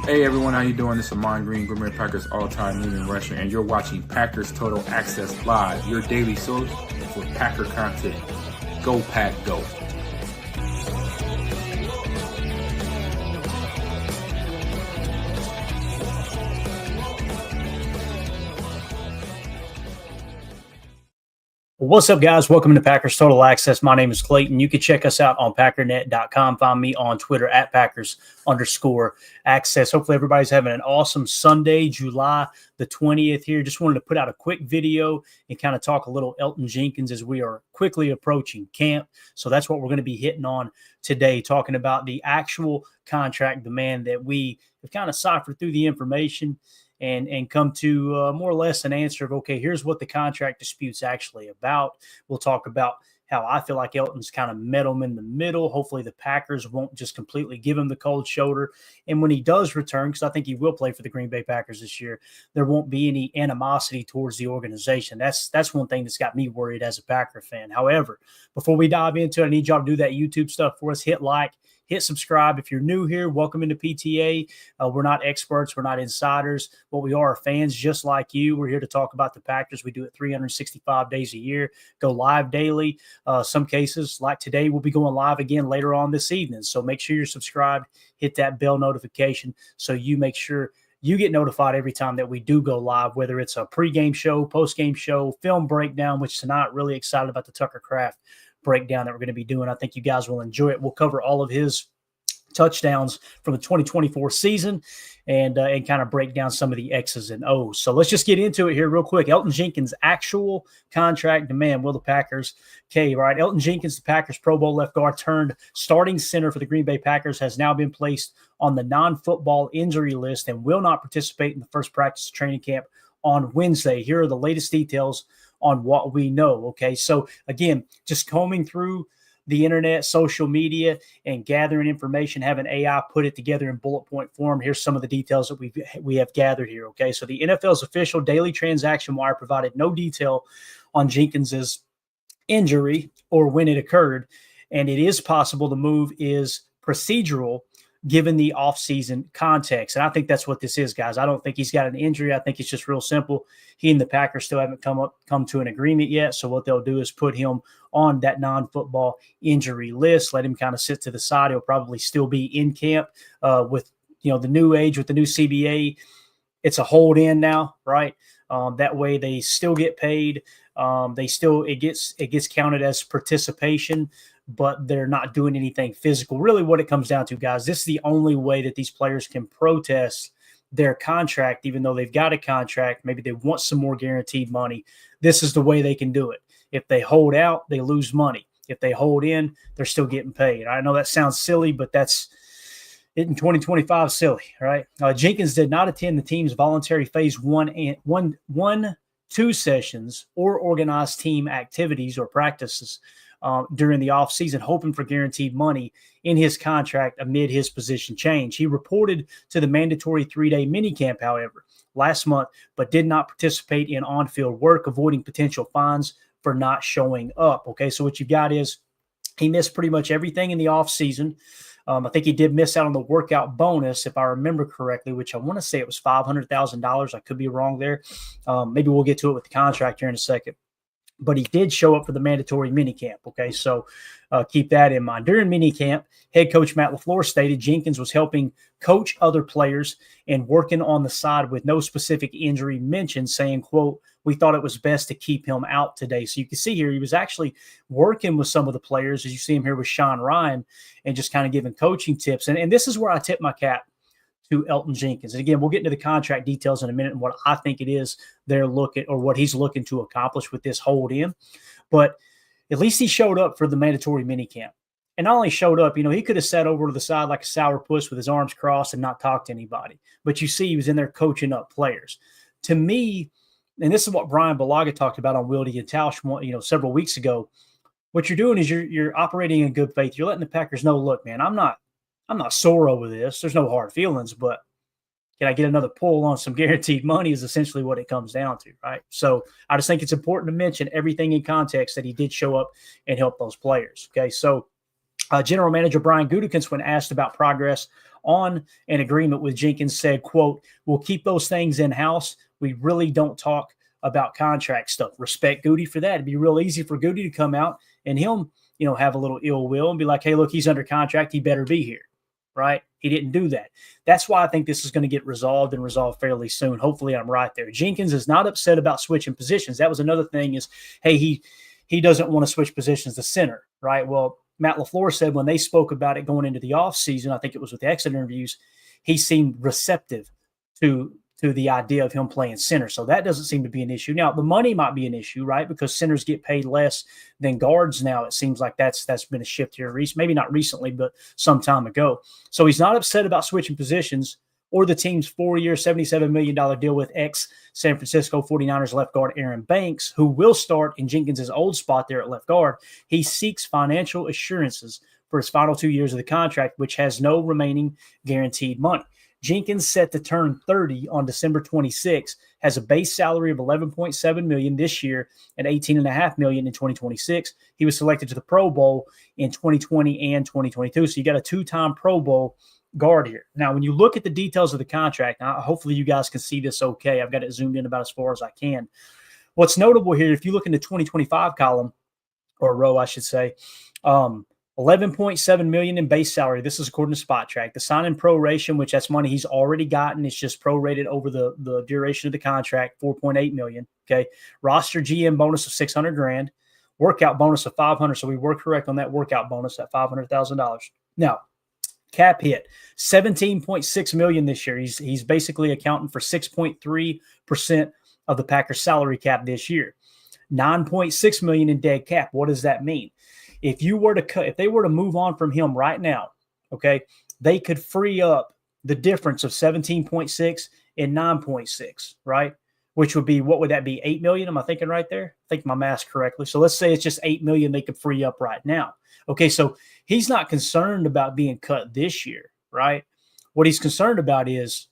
Hey everyone, how you doing? This is Amon Green, Green Bay Packers all-time leading rusher, and you're watching Packers Total Access Live, your daily source for Packer content. Go Pack, go! What's up, guys? Welcome to Packers Total Access. My name is Clayton. You can check us out on packernet.com. Find me on Twitter at Packers_access. Hopefully everybody's having an awesome Sunday, July the 20th here. Just wanted to put out a quick video and kind of talk a little Elgton Jenkins as we are quickly approaching camp. So that's what we're going to be hitting on today, talking about the actual contract demand that we have kind of ciphered through the information and come to more or less an answer of, okay, here's what the contract dispute's actually about. We'll talk about how I feel like Elgton's kind of met him in the middle. Hopefully the Packers won't just completely give him the cold shoulder. And when he does return, because I think he will play for the Green Bay Packers this year, there won't be any animosity towards the organization. That's one thing that's got me worried as a Packer fan. However, before we dive into it, I need y'all to do that YouTube stuff for us. Hit like, hit subscribe. If you're new here, welcome into PTA. We're not experts. We're not insiders. What we are fans just like you. We're here to talk about the Packers. We do it 365 days a year, go live daily. Some cases, like today, we'll be going live again later on this evening. So make sure you're subscribed. Hit that bell notification so you make sure you get notified every time that we do go live, whether it's a pregame show, postgame show, film breakdown, which tonight really excited about the Tucker Kraft breakdown that we're going to be doing. I think you guys will enjoy it. We'll cover all of his touchdowns from the 2024 season and kind of break down some of the X's and O's. So let's just get into it here real quick. Elgton Jenkins' actual contract demand. Will the Packers, right? Elgton Jenkins, the Packers Pro Bowl left guard turned starting center for the Green Bay Packers, has now been placed on the non-football injury list and will not participate in the first practice training camp on Wednesday. Here are the latest details on what we know. Okay, so again, just combing through the internet, social media, and gathering information, having AI put it together in bullet point form. Here's some of the details that we have gathered here. Okay, so the NFL's official daily transaction wire provided no detail on Jenkins's injury or when it occurred, and it is possible the move is procedural given the offseason context. And I think that's what this is, guys. I don't think he's got an injury. I think it's just real simple. He and the Packers still haven't come to an agreement yet. So what they'll do is put him on that non-football injury list, let him kind of sit to the side. He'll probably still be in camp with, the new age, with the new CBA. It's a hold in now, right? That way they still get paid. It gets counted as participation, but they're not doing anything physical. Really what it comes down to, guys, this is the only way that these players can protest their contract, even though they've got a contract. Maybe they want some more guaranteed money. This is the way they can do it. If they hold out, they lose money. If they hold in, they're still getting paid. I know that sounds silly, but that's it in 2025 silly, right? Jenkins did not attend the team's voluntary phase 1-2 sessions or organized team activities or practices during the offseason, hoping for guaranteed money in his contract amid his position change. He reported to the mandatory 3-day minicamp, however, last month, but did not participate in on-field work, avoiding potential fines for not showing up. Okay, so what you've got is he missed pretty much everything in the offseason. I think he did miss out on the workout bonus, if I remember correctly, which I want to say it was $500,000. I could be wrong there. Maybe we'll get to it with the contract here in a second. But he did show up for the mandatory minicamp, okay? So keep that in mind. During minicamp, head coach Matt LaFleur stated Jenkins was helping coach other players and working on the side with no specific injury mentioned, saying, quote, "We thought it was best to keep him out today." So you can see here he was actually working with some of the players, as you see him here with Sean Ryan, and just kind of giving coaching tips. And this is where I tip my cap to Elgton Jenkins. And again, we'll get into the contract details in a minute and what I think it is they're looking, or what he's looking to accomplish with this hold in. But at least he showed up for the mandatory minicamp. And not only showed up, he could have sat over to the side like a sourpuss with his arms crossed and not talked to anybody. But you see he was in there coaching up players. To me, and this is what Brian Balaga talked about on Wildy and Tausch, several weeks ago, what you're doing is you're operating in good faith. You're letting the Packers know, look, man, I'm not sore over this. There's no hard feelings, but can I get another pull on some guaranteed money is essentially what it comes down to, right? So I just think it's important to mention everything in context that he did show up and help those players, okay? So General Manager Brian Gutekunst, when asked about progress on an agreement with Jenkins said, quote, "We'll keep those things in-house. We really don't talk about contract stuff." Respect Goody for that. It'd be real easy for Goody to come out and him, have a little ill will and be like, "Hey, look, he's under contract. He better be here." Right? He didn't do that. That's why I think this is going to get resolved and resolved fairly soon. Hopefully I'm right there. Jenkins is not upset about switching positions. That was another thing is, hey, he doesn't want to switch positions to center, right? Well, Matt LaFleur said when they spoke about it going into the offseason, I think it was with the exit interviews, he seemed receptive to the idea of him playing center. So that doesn't seem to be an issue. Now, the money might be an issue, right? Because centers get paid less than guards now. It seems like that's been a shift here, maybe not recently, but some time ago. So he's not upset about switching positions or the team's 4-year, $77 million deal with ex-San Francisco 49ers left guard Aaron Banks, who will start in Jenkins' old spot there at left guard. He seeks financial assurances for his final 2 years of the contract, which has no remaining guaranteed money. Jenkins, set to turn 30 on December 26, has a base salary of $11.7 million this year and $18.5 million in 2026. He was selected to the Pro Bowl in 2020 and 2022. So you got a 2-time Pro Bowl guard here. Now, when you look at the details of the contract, hopefully you guys can see this okay. I've got it zoomed in about as far as I can. What's notable here, if you look in the 2025 column, or row, I should say, $11.7 million in base salary. This is according to Spot Track. The sign-in proration, which that's money he's already gotten, it's just prorated over the duration of the contract, $4.8 million. Okay. Roster GM bonus of $600,000. Workout bonus of $500,000. So we were correct on that workout bonus at $500,000. Now, cap hit $17.6 million this year. He's basically accounting for 6.3% of the Packers salary cap this year. $9.6 million in dead cap. What does that mean? If they were to move on from him right now, okay, they could free up the difference of 17.6 and 9.6, right? Which would be, what would that be? 8 million. Am I thinking right there? I think my math's correctly. So let's say it's just 8 million they could free up right now. Okay. So he's not concerned about being cut this year, right? What he's concerned about is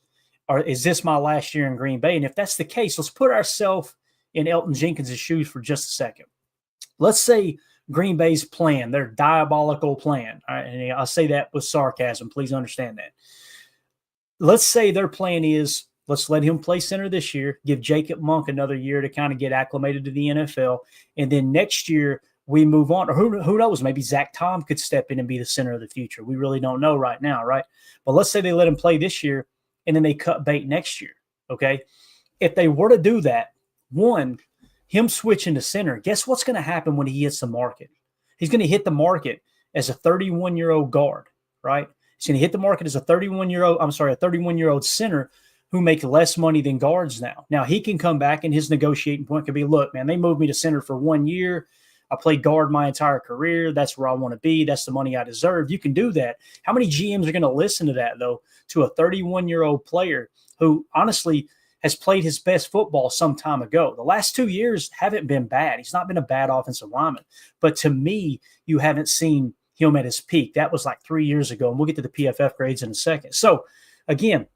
this my last year in Green Bay? And if that's the case, let's put ourselves in Elgton Jenkins' shoes for just a second. Let's say Green Bay's plan, their diabolical plan. All right, and I say that with sarcasm. Please understand that. Let's say their plan is, let's let him play center this year, give Jacob Monk another year to kind of get acclimated to the NFL, and then next year we move on. Or who knows, maybe Zach Tom could step in and be the center of the future. We really don't know right now, right? But let's say they let him play this year, and then they cut bait next year, okay? If they were to do that, one, him switching to center, guess what's going to happen when he hits the market? He's going to hit the market as a 31-year-old guard, right? He's going to hit the market as a 31-year-old center who make less money than guards now. Now, he can come back and his negotiating point could be, look, man, they moved me to center for 1 year. I played guard my entire career. That's where I want to be. That's the money I deserve. You can do that. How many GMs are going to listen to that, though, to a 31-year-old player who honestly – has played his best football some time ago? The last 2 years haven't been bad. He's not been a bad offensive lineman. But to me, you haven't seen him at his peak. That was like 3 years ago, and we'll get to the PFF grades in a second. So, again,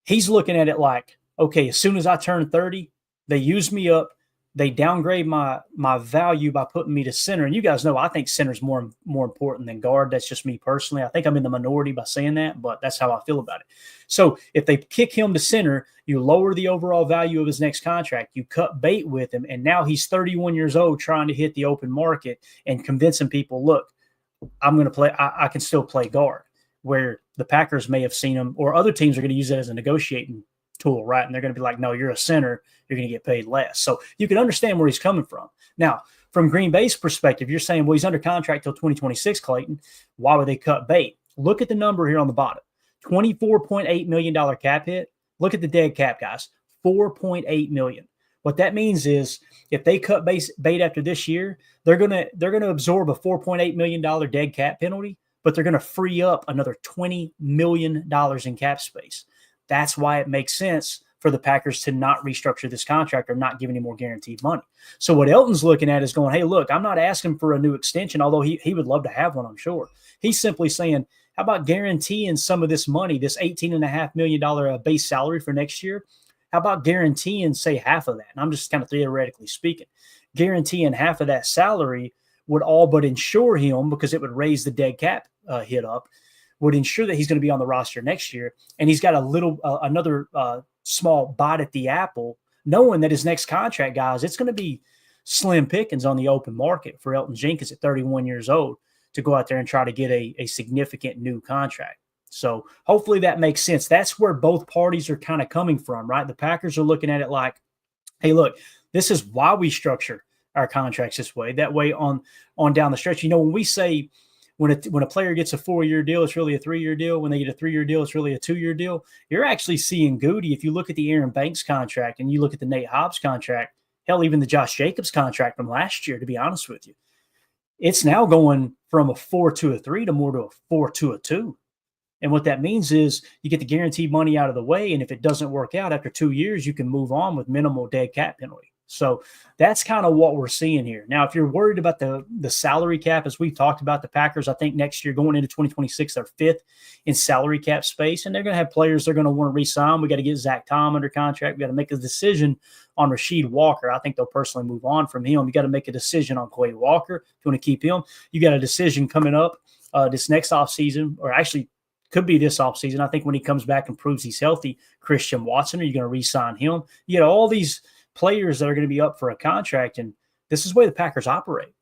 he's looking at it like, okay, as soon as I turn 30, they use me up. They downgrade my value by putting me to center. And you guys know I think center is more important than guard. That's just me personally. I think I'm in the minority by saying that, but that's how I feel about it. So if they kick him to center, you lower the overall value of his next contract. You cut bait with him, and now he's 31 years old trying to hit the open market and convincing people, look, I'm going to play. I can still play guard, where the Packers may have seen him, or other teams are going to use that as a negotiating tool, right? And they're going to be like, no, you're a center. You're going to get paid less. So you can understand where he's coming from. Now, from Green Bay's perspective, you're saying, well, he's under contract till 2026, Clayton. Why would they cut bait? Look at the number here on the bottom. $24.8 million cap hit. Look at the dead cap, guys. $4.8 million. What that means is if they cut bait after this year, they're going to absorb a $4.8 million dead cap penalty, but they're going to free up another $20 million in cap space. That's why it makes sense for the Packers to not restructure this contract or not give any more guaranteed money. So what Elton's looking at is going, hey, look, I'm not asking for a new extension, although he would love to have one, I'm sure. He's simply saying, how about guaranteeing some of this money, this $18.5 million base salary for next year? How about guaranteeing, say, half of that? And I'm just kind of theoretically speaking. Guaranteeing half of that salary would all but insure him, because it would raise the dead cap hit up, would ensure that he's going to be on the roster next year. And he's got another small bite at the apple, knowing that his next contract, guys, it's going to be slim pickings on the open market for Elgton Jenkins at 31 years old to go out there and try to get a significant new contract. So hopefully that makes sense. That's where both parties are kind of coming from, right? The Packers are looking at it like, hey, look, this is why we structure our contracts this way. That way on down the stretch, when we say when a player gets a 4-year deal, it's really a 3-year deal. When they get a 3-year deal, it's really a 2-year deal. You're actually seeing Goody. If you look at the Aaron Banks contract and you look at the Nate Hobbs contract, hell, even the Josh Jacobs contract from last year, to be honest with you, it's now going from a 4 to a 3 to more to a 4 to a 2. And what that means is you get the guaranteed money out of the way. And if it doesn't work out after 2 years, you can move on with minimal dead cap penalty. So that's kind of what we're seeing here. Now, if you're worried about the salary cap, as we've talked about, the Packers, I think next year going into 2026, they're 5th in salary cap space. And they're going to have players they're going to want to re-sign. We got to get Zach Tom under contract. We got to make a decision on Rasheed Walker. I think they'll personally move on from him. You got to make a decision on Quay Walker if you want to keep him. You got a decision coming up this next offseason, or actually could be this offseason. I think when he comes back and proves he's healthy, Christian Watson, are you going to re-sign him? You got all these players that are going to be up for a contract, and this is the way the Packers operate.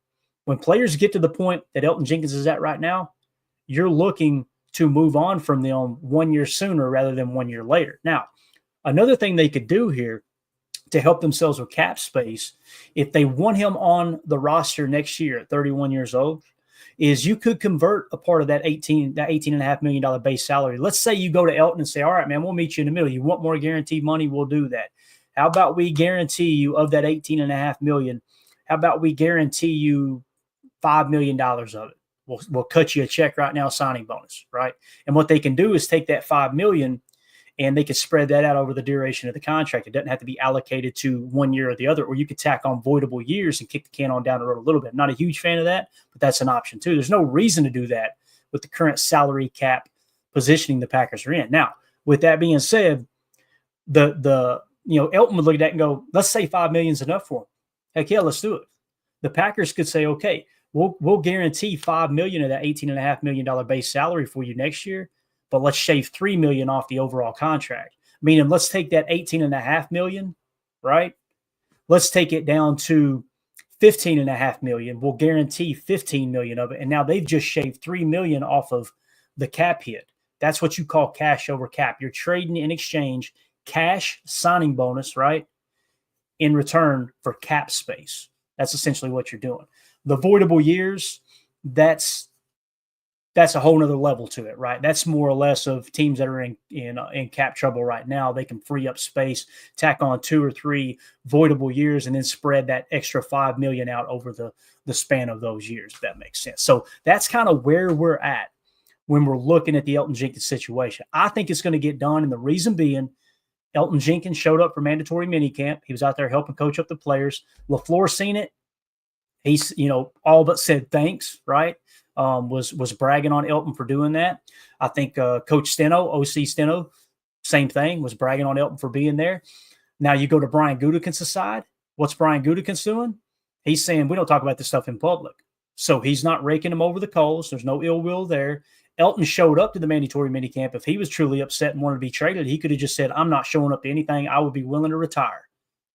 When players get to the point that Elgton Jenkins is at right now, you're looking to move on from them 1 year sooner rather than 1 year later. Now, another thing they could do here to help themselves with cap space, if they want him on the roster next year at 31 years old, is you could convert a part of that $18.5 million base salary. Let's say you go to Elgton and say, all right, man, we'll meet you in the middle. You want more guaranteed money? We'll do that. How about we guarantee you of that $18.5 million? How about we guarantee you $5 million of it? We'll cut you a check right now, signing bonus, right? And what they can do is take that $5 million and they can spread that out over the duration of the contract. It doesn't have to be allocated to 1 year or the other, or you could tack on voidable years and kick the can on down the road a little bit. Not a huge fan of that, but that's an option too. There's no reason to do that with the current salary cap positioning the Packers are in. Now, with that being said, Elgton would look at that and go, let's say $5 million is enough for him. Heck yeah, let's do it. The Packers could say, okay, we'll guarantee $5 million of that $18.5 million base salary for you next year, but let's shave $3 million off the overall contract. Meaning, let's take that $18.5 million, right? Let's take it down to $15.5 million. We'll guarantee $15 million of it, and now they've just shaved $3 million off of the cap hit. That's what you call cash over cap. You're trading in exchange cash signing bonus, right, in return for cap space. That's essentially what you're doing. The voidable years, that's a whole nother level to it, right? That's more or less of teams that are in cap trouble right now. They can free up space, tack on 2 or 3 voidable years, and then spread that extra $5 million out over the span of those years, if that makes sense. So that's kind of where we're at when we're looking at the Elgton Jenkins situation. I think it's going to get done, and the reason being, Elgton Jenkins showed up for mandatory minicamp. He was out there helping coach up the players. LaFleur seen it. He's, all but said thanks, right? Was bragging on Elgton for doing that. I think Coach Steno, OC Steno, same thing, was bragging on Elgton for being there. Now you go to Brian Gutekunst's side. What's Brian Gutekunst doing? He's saying we don't talk about this stuff in public. So he's not raking him over the coals. There's no ill will there. Elgton showed up to the mandatory minicamp. If he was truly upset and wanted to be traded, he could have just said, I'm not showing up to anything. I would be willing to retire,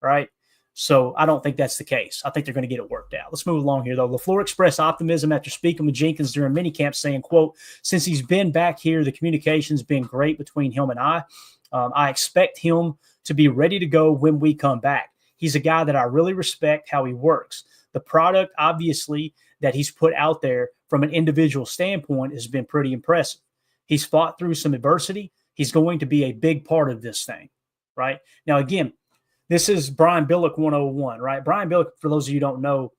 right? So I don't think that's the case. I think they're going to get it worked out. Let's move along here, though. LaFleur expressed optimism after speaking with Jenkins during minicamp, saying, quote, since he's been back here, the communication's been great between him and I. I expect him to be ready to go when we come back. He's a guy that I really respect how he works. The product, obviously, that he's put out there from an individual standpoint has been pretty impressive. He's fought through some adversity. He's going to be a big part of this thing, right? Now, again, this is Brian Billick 101, right? Brian Billick, for those of you who don't know,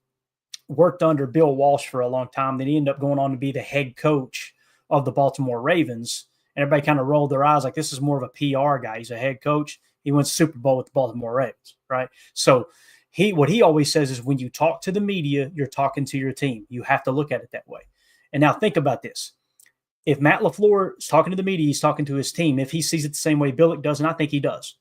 worked under Bill Walsh for a long time. Then he ended up going on to be the head coach of the Baltimore Ravens. And everybody kind of rolled their eyes like this is more of a PR guy. He's a head coach. He went Super Bowl with the Baltimore Ravens, right? So what he always says is when you talk to the media, you're talking to your team. You have to look at it that way. And now think about this. If Matt LaFleur is talking to the media, he's talking to his team. If he sees it the same way Billick does, and I think he does,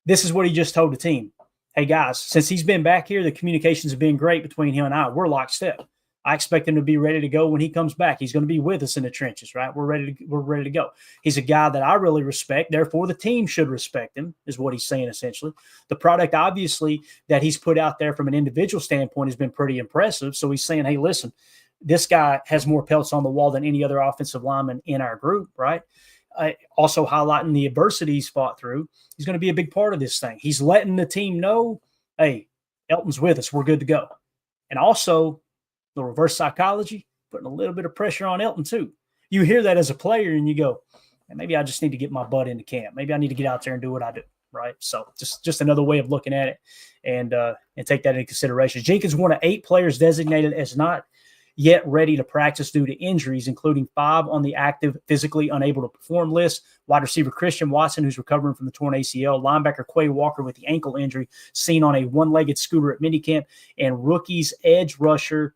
this is what he just told the team. Hey, guys, since he's been back here, the communications have been great between him and I. We're lockstep. I expect him to be ready to go when he comes back. He's going to be with us in the trenches, right? We're ready to go. He's a guy that I really respect. Therefore, the team should respect him, is what he's saying essentially. The product, obviously, that he's put out there from an individual standpoint has been pretty impressive. So he's saying, hey, listen, this guy has more pelts on the wall than any other offensive lineman in our group, right? Also highlighting the adversity he's fought through. He's going to be a big part of this thing. He's letting the team know, hey, Elton's with us. We're good to go. And also, the reverse psychology, putting a little bit of pressure on Elton too. You hear that as a player and you go, maybe I just need to get my butt into camp. Maybe I need to get out there and do what I do, right? So just another way of looking at it and take that into consideration. Jenkins, one of 8 players designated as not yet ready to practice due to injuries, including 5 on the active, physically unable to perform list. Wide receiver Christian Watson, who's recovering from the torn ACL. Linebacker Quay Walker with the ankle injury seen on a one-legged scooter at minicamp. And rookies edge rusher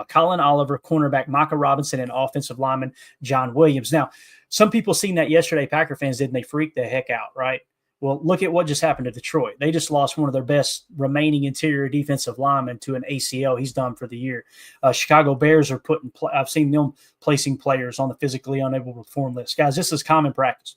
Colin Oliver, cornerback Micah Robinson, and offensive lineman John Williams. Now, some people seen that yesterday, Packer fans did, and they freaked the heck out, right? Well, look at what just happened to Detroit. They just lost one of their best remaining interior defensive linemen to an ACL. He's done for the year. Chicago Bears are I've seen them placing players on the physically unable to perform list. Guys, this is common practice.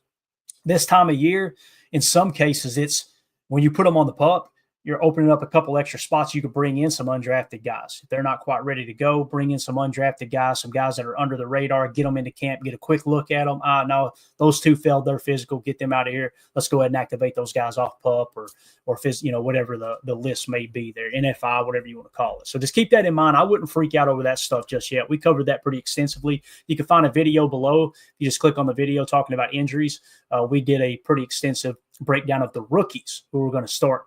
This time of year, in some cases, it's when you put them on the pup, you're opening up a couple extra spots. You could bring in some undrafted guys. If they're not quite ready to go, bring in some undrafted guys, some guys that are under the radar, get them into camp, get a quick look at them. No, those 2 failed their physical, get them out of here. Let's go ahead and activate those guys off pup or whatever the list may be there, NFI, whatever you want to call it. So just keep that in mind. I wouldn't freak out over that stuff just yet. We covered that pretty extensively. You can find a video below. You just click on the video talking about injuries. We did a pretty extensive breakdown of the rookies who were going to start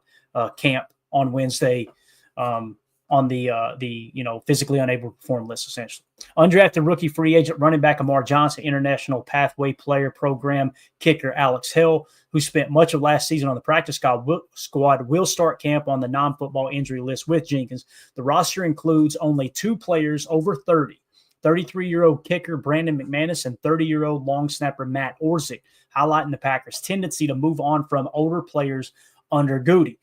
camp on Wednesday on the physically unable to perform list, essentially. Undrafted rookie free agent running back Amar Johnson, international pathway player program kicker Alex Hill, who spent much of last season on the practice squad, will start camp on the non-football injury list with Jenkins. The roster includes only 2 players over 30. 33-year-old kicker Brandon McManus and 30-year-old long snapper Matt Orzik, highlighting the Packers' tendency to move on from older players under Goody.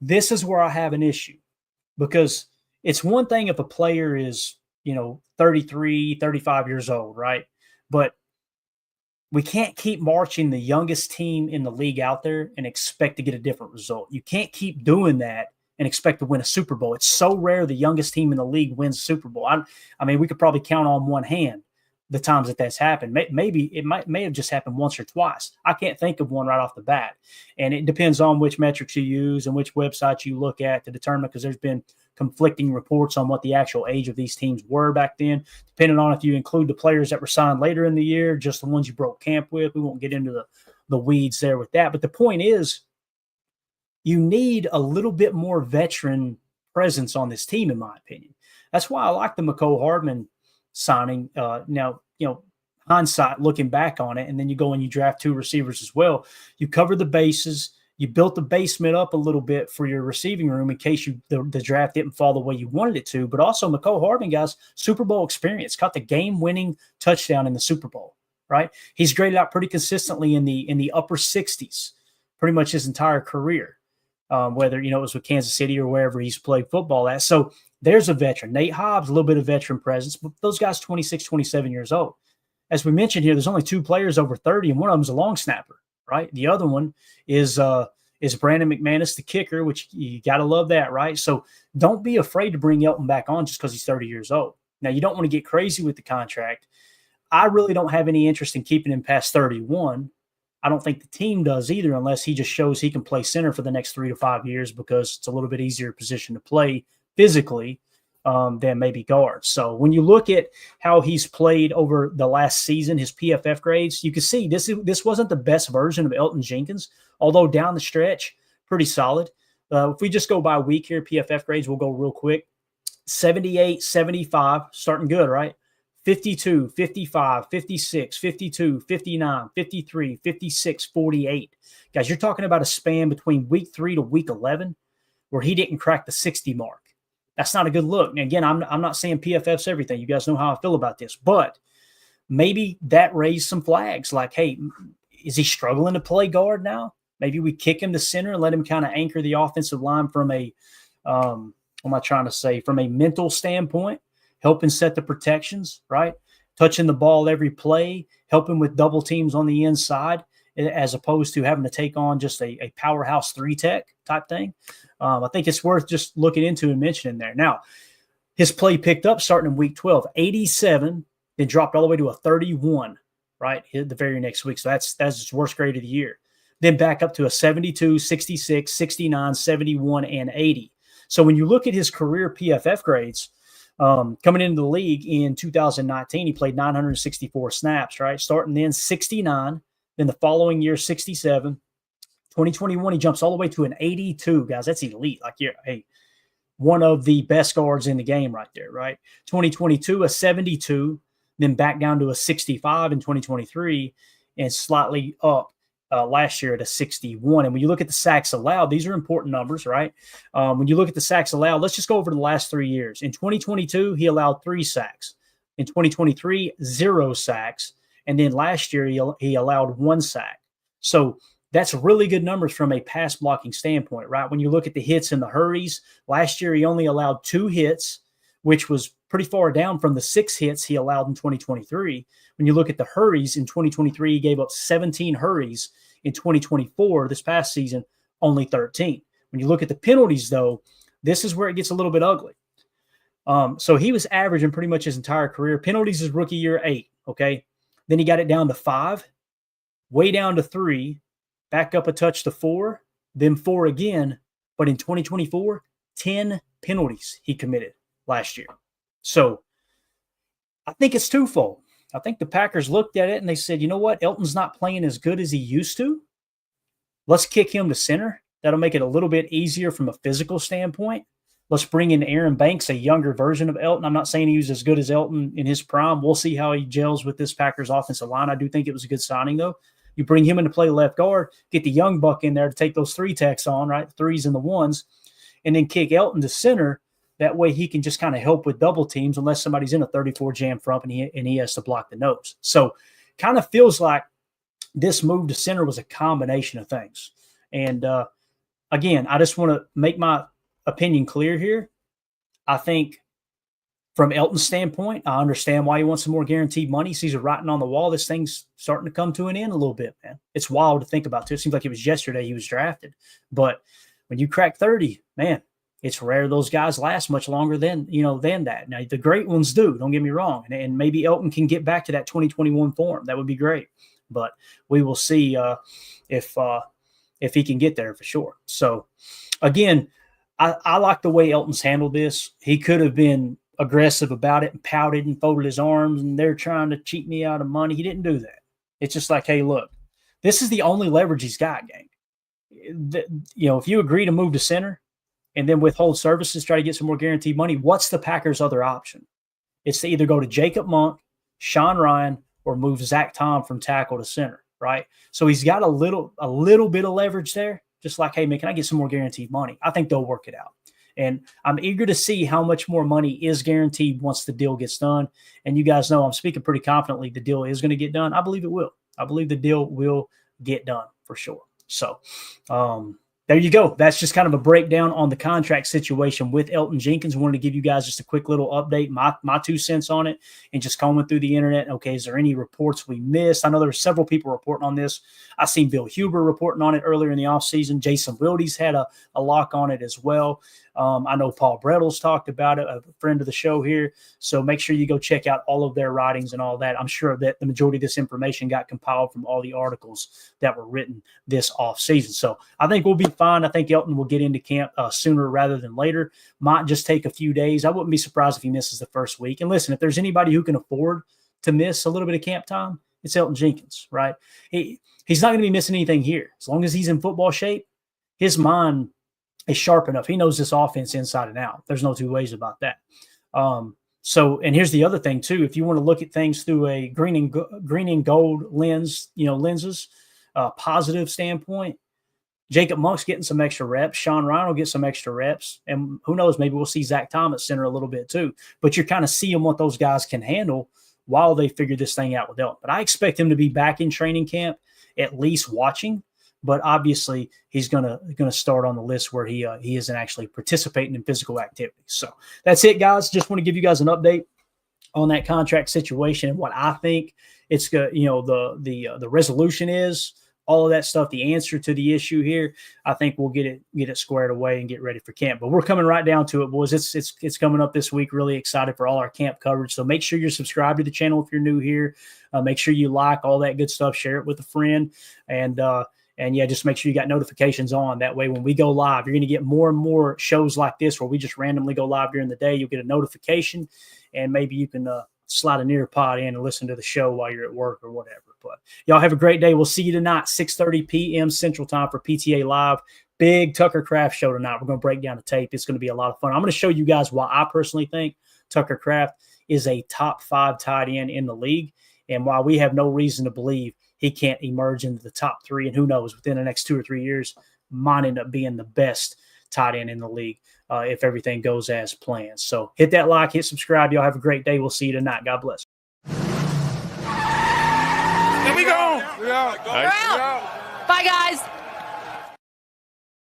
This is where I have an issue, because it's one thing if a player is, 33, 35 years old, right? But we can't keep marching the youngest team in the league out there and expect to get a different result. You can't keep doing that and expect to win a Super Bowl. It's so rare the youngest team in the league wins Super Bowl. I mean, we could probably count on one hand the times that's happened. Maybe it may have just happened once or twice. I can't think of one right off the bat. And it depends on which metrics you use and which websites you look at to determine, because there's been conflicting reports on what the actual age of these teams were back then, depending on if you include the players that were signed later in the year, just the ones you broke camp with. We won't get into the weeds there with that. But the point is, you need a little bit more veteran presence on this team, in my opinion. That's why I like the McCole Hardman signing. Now, hindsight, looking back on it, and then you go and you draft 2 receivers as well. You cover the bases. You built the basement up a little bit for your receiving room in case the draft didn't fall the way you wanted it to. But also, McCole Hardman, guys, Super Bowl experience, caught the game-winning touchdown in the Super Bowl, right? He's graded out pretty consistently in the upper 60s pretty much his entire career, whether, it was with Kansas City or wherever he's played football at. So there's a veteran. Nate Hobbs, a little bit of veteran presence, but those guys 26, 27 years old. As we mentioned here, there's only 2 players over 30, and one of them is a long snapper, right? The other one is Brandon McManus, the kicker, which you got to love that, right? So don't be afraid to bring Elton back on just because he's 30 years old. Now, you don't want to get crazy with the contract. I really don't have any interest in keeping him past 31. I don't think the team does either, unless he just shows he can play center for the next 3 to 5 years, because it's a little bit easier position to play physically than maybe guards. So when you look at how he's played over the last season, his PFF grades, you can see this wasn't the best version of Elgton Jenkins, although down the stretch, pretty solid. If we just go by week here, PFF grades, we'll go real quick. 78, 75, starting good, right? 52, 55, 56, 52, 59, 53, 56, 48. Guys, you're talking about a span between week 3 to week 11 where he didn't crack the 60 mark. That's not a good look. And again, I'm not saying PFF's everything. You guys know how I feel about this. But maybe that raised some flags like, hey, is he struggling to play guard now? Maybe we kick him to center and let him kind of anchor the offensive line from a, from a mental standpoint. helping set the protections, right? Touching the ball every play, helping with double teams on the inside, as opposed to having to take on just a powerhouse 3-tech type thing. I think it's worth just looking into and mentioning there. Now, his play picked up starting in week 12, 87, then dropped all the way to a 31, right, the very next week. So that's his worst grade of the year. Then back up to a 72, 66, 69, 71, and 80. So when you look at his career PFF grades, coming into the league in 2019, he played 964 snaps, right? Starting then 69, then the following year 67. 2021, he jumps all the way to an 82, guys. That's elite. Like, yeah, hey, one of the best guards in the game right there, right? 2022, a 72, then back down to a 65 in 2023, and slightly up last year at a 61. And when you look at the sacks allowed, these are important numbers, right? When you look at the sacks allowed, let's just go over the last 3 years. In 2022, he allowed 3 sacks. In 2023, 0 sacks. And then last year, he allowed 1 sack. So that's really good numbers from a pass blocking standpoint, right? When you look at the hits and the hurries, last year he only allowed 2 hits, which was pretty far down from the 6 hits he allowed in 2023. When you look at the hurries in 2023, he gave up 17 hurries. In 2024, this past season, only 13. When you look at the penalties, though, this is where it gets a little bit ugly. So he was averaging pretty much his entire career. Penalties his rookie year, 8, okay? Then he got it down to 5, way down to 3, back up a touch to 4, then 4 again. But in 2024, 10 penalties he committed last year. So I think it's twofold. I think the Packers looked at it and they said, you know what? Elton's not playing as good as he used to. Let's kick him to center. That'll make it a little bit easier from a physical standpoint. Let's bring in Aaron Banks, a younger version of Elton. I'm not saying he was as good as Elton in his prime. We'll see how he gels with this Packers offensive line. I do think it was a good signing, though. You bring him in to play left guard, get the young buck in there to take those 3-techs on, right? The 3s and the 1s, and then kick Elton to center. That way he can just kind of help with double teams unless somebody's in a 34 jam front and he has to block the nose. So kind of feels like this move to center was a combination of things. And again, I just want to make my opinion clear here. I think from Elton's standpoint, I understand why he wants some more guaranteed money. He sees a writing on the wall. This thing's starting to come to an end a little bit, man. It's wild to think about, too. It seems like it was yesterday he was drafted. But when you crack 30, man, it's rare those guys last much longer than that. Now, the great ones do, don't get me wrong. And maybe Elton can get back to that 2021 form. That would be great. But we will see if he can get there for sure. So, again, I like the way Elton's handled this. He could have been aggressive about it and pouted and folded his arms and they're trying to cheat me out of money. He didn't do that. It's just like, hey, look, this is the only leverage he's got, gang. If you agree to move to center, and then withhold services, try to get some more guaranteed money, what's the Packers' other option? It's to either go to Jacob Monk, Sean Ryan, or move Zach Tom from tackle to center, right? So he's got a little bit of leverage there, just like, hey, man, can I get some more guaranteed money? I think they'll work it out. And I'm eager to see how much more money is guaranteed once the deal gets done. And you guys know I'm speaking pretty confidently the deal is going to get done. I believe it will. I believe the deal will get done for sure. So, there you go. That's just kind of a breakdown on the contract situation with Elgton Jenkins. I wanted to give you guys just a quick little update, my 2 cents on it, and just combing through the internet. Okay, is there any reports we missed? I know there were several people reporting on this. I seen Bill Huber reporting on it earlier in the offseason. Jason Wilde's had a lock on it as well. I know Paul Brettles talked about it, a friend of the show here. So make sure you go check out all of their writings and all that. I'm sure that the majority of this information got compiled from all the articles that were written this offseason. So I think we'll be fine. I think Elton will get into camp sooner rather than later. Might just take a few days. I wouldn't be surprised if he misses the first week. And listen, if there's anybody who can afford to miss a little bit of camp time, it's Elgton Jenkins, right? He's not going to be missing anything here. As long as he's in football shape, his mind is sharp enough. He knows this offense inside and out. There's no 2 ways about that. So, and here's the other thing too. If you want to look at things through a green and gold lens, lenses, positive standpoint, Jacob Monk's getting some extra reps. Sean Ryan will get some extra reps. And who knows, maybe we'll see Zach Tom at center a little bit too. But you're kind of seeing what those guys can handle while they figure this thing out with Elton. But I expect him to be back in training camp, at least watching. but obviously he's gonna start on the list where he isn't actually participating in physical activity. So that's it, guys. Just want to give you guys an update on that contract situation and what I think it's the resolution is. All of that stuff, the answer to the issue here, I think we'll get it squared away and get ready for camp. But we're coming right down to it, boys. It's coming up this week. Really excited for all our camp coverage. So make sure you're subscribed to the channel if you're new here. Make sure you like all that good stuff. Share it with a friend, and yeah, just make sure you got notifications on. That way, when we go live, you're going to get more and more shows like this where we just randomly go live during the day. You'll get a notification, and maybe you can slide an ear pod in and listen to the show while you're at work or whatever. But y'all have a great day. We'll see you tonight, 6:30 p.m. Central Time for PTA Live. Big Tucker Kraft show tonight. We're going to break down the tape. It's going to be a lot of fun. I'm going to show you guys why I personally think Tucker Kraft is a top 5 tight end in the league, and why we have no reason to believe he can't emerge into the top 3. And who knows, within the next 2 or 3 years, might end up being the best tight end in the league if everything goes as planned. So hit that like, hit subscribe. Y'all have a great day. We'll see you tonight. God bless. Here we go. We're out. Bye, guys.